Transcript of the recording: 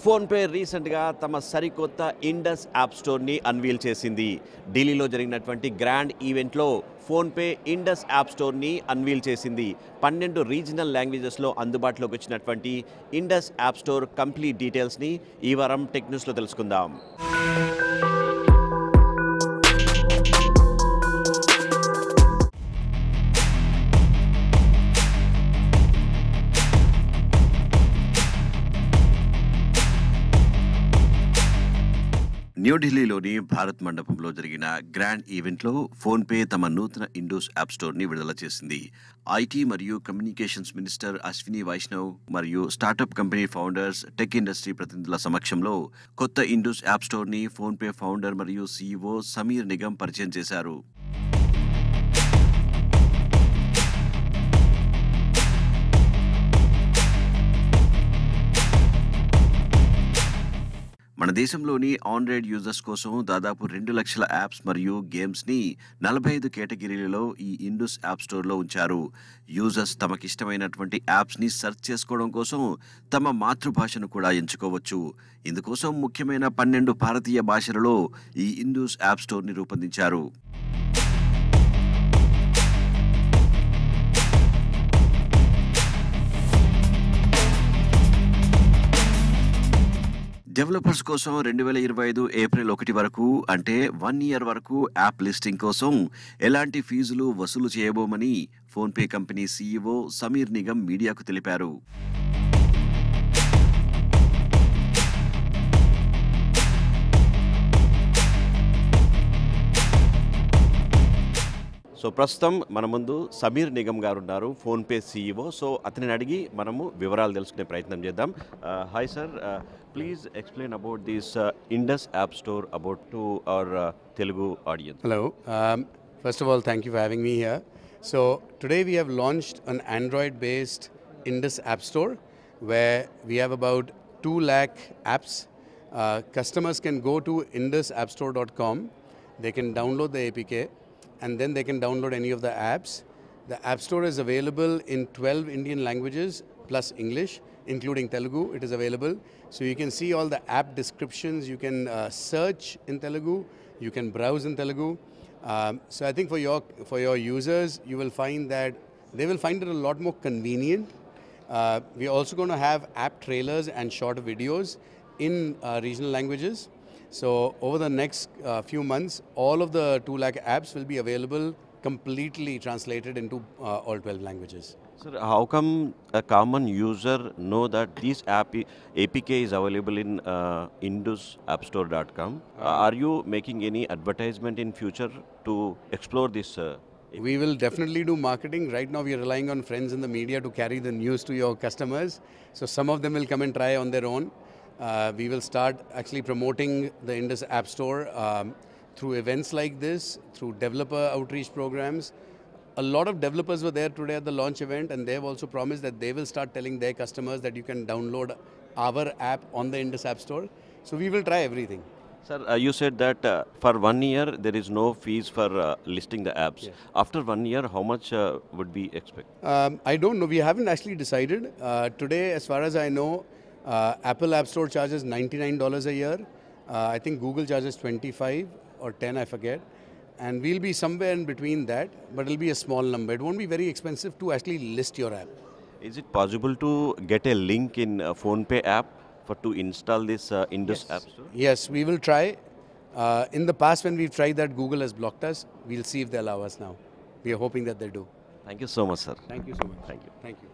PhonePe రీసెంట్గా తమ సరికొత్త ఇండస్ యాప్ స్టోర్ని అన్వీల్ చేసింది. ఢిల్లీలో జరిగినటువంటి గ్రాండ్ ఈవెంట్లో ఫోన్పే ఇండస్ యాప్ స్టోర్ని అన్వీల్ చేసింది. 12 రీజనల్ లాంగ్వేజెస్లో అందుబాటులోకి వచ్చినటువంటి ఇండస్ యాప్ స్టోర్ కంప్లీట్ డీటెయిల్స్ని ఈ వారం టెక్ న్యూస్లో తెలుసుకుందాం. న్యూఢిల్లీలోని భారత్ మండపంలో జరిగిన గ్రాండ్ ఈవెంట్లో ఫోన్పే తమ నూతన ఇండోస్ యాప్ స్టోర్ని విడుదల చేసింది. ఐటీ మరియు కమ్యూనికేషన్స్ మినిస్టర్ అశ్విని వైష్ణవ్ మరియు startup company founders, tech industry ప్రతినిధుల సమక్షంలో కొత్త ఇండోస్ యాప్ స్టోర్ని ఫోన్పే ఫౌండర్ మరియు సీఈఓ సమీర్ నిగమ్ పరిచయం చేశారు. మన దేశంలోని ఆండ్రాయిడ్ యూజర్స్ కోసం దాదాపు 2 లక్షల యాప్స్ మరియు గేమ్స్ని 45 కేటగిరీలలో ఈ ఇండస్ యాప్ స్టోర్లో ఉంచారు. యూజర్స్ తమకిష్టమైనటువంటి యాప్స్ని సెర్చ్ చేసుకోవడం కోసం తమ మాతృభాషను కూడా ఎంచుకోవచ్చు. ఇందుకోసం ముఖ్యమైన 12 భారతీయ భాషలలో ఈ ఇండస్ యాప్ స్టోర్ని రూపొందించారు. డెవలపర్స్ కోసం 2025 ఏప్రిల్ 1 వరకు అంటే 1 ఇయర్ వరకు యాప్ లిస్టింగ్ కోసం ఎలాంటి ఫీజులు వసూలు చేయబోమని PhonePe company CEO Sameer Nigam మీడియాకు తెలిపారు. సో ప్రస్తుతం మన ముందు సమీర్ నిగమ్ గారు ఉన్నారు, ఫోన్పే సీఈఓ. సో అతనిని అడిగి మనము వివరాలు తెలుసుకునే ప్రయత్నం చేద్దాం. Hi sir, please explain about this Indus app store about to our Telugu audience. Hello. First of all, thank you for having me here. So today we have launched an Android-based Indus App Store where we have about 2 lakh apps. Customers can go to indusappstore.com. They can download the APK and then they can download any of the apps. The App Store is available in 12 Indian languages plus English, including Telugu. It is available. So you can see all the app descriptions. You can search in Telugu. You can browse in Telugu. So I think for your users, you will find that they will find it a lot more convenient. We're also going to have app trailers and short videos in regional languages. So over the next few months, all of the 2 lakh apps will be available completely translated into all 12 languages. Sir, how come a common user know that this APK is available in indusappstore.com? Are you making any advertisement in future to explore this? We will definitely do marketing. Right now we are relying on friends in the media to carry the news to your customers. So some of them will come and try on their own. We will start actually promoting the Indus App Store through events like this, through developer outreach programs. A lot of developers were there today at the launch event, and they have also promised that they will start telling their customers that you can download our app on the Indus App Store. So we will try everything. Sir, you said that for 1 year there is no fees for listing the apps. Yes. After 1 year, how much would we expect? I don't know. We haven't actually decided. Today, as far as I know, Apple App Store charges $99 a year. I think Google charges 25 or 10, I forget. And we'll be somewhere in between that, but it'll be a small number. It won't be very expensive to actually list your app. Is it possible to get a link in PhonePe app to install this Indus App Store? Yes, we will try. In the past when we've tried that, Google has blocked us. We'll see if they allow us now. We are hoping that they do. Thank you so much, sir. Thank you so much. Thank you. Thank you.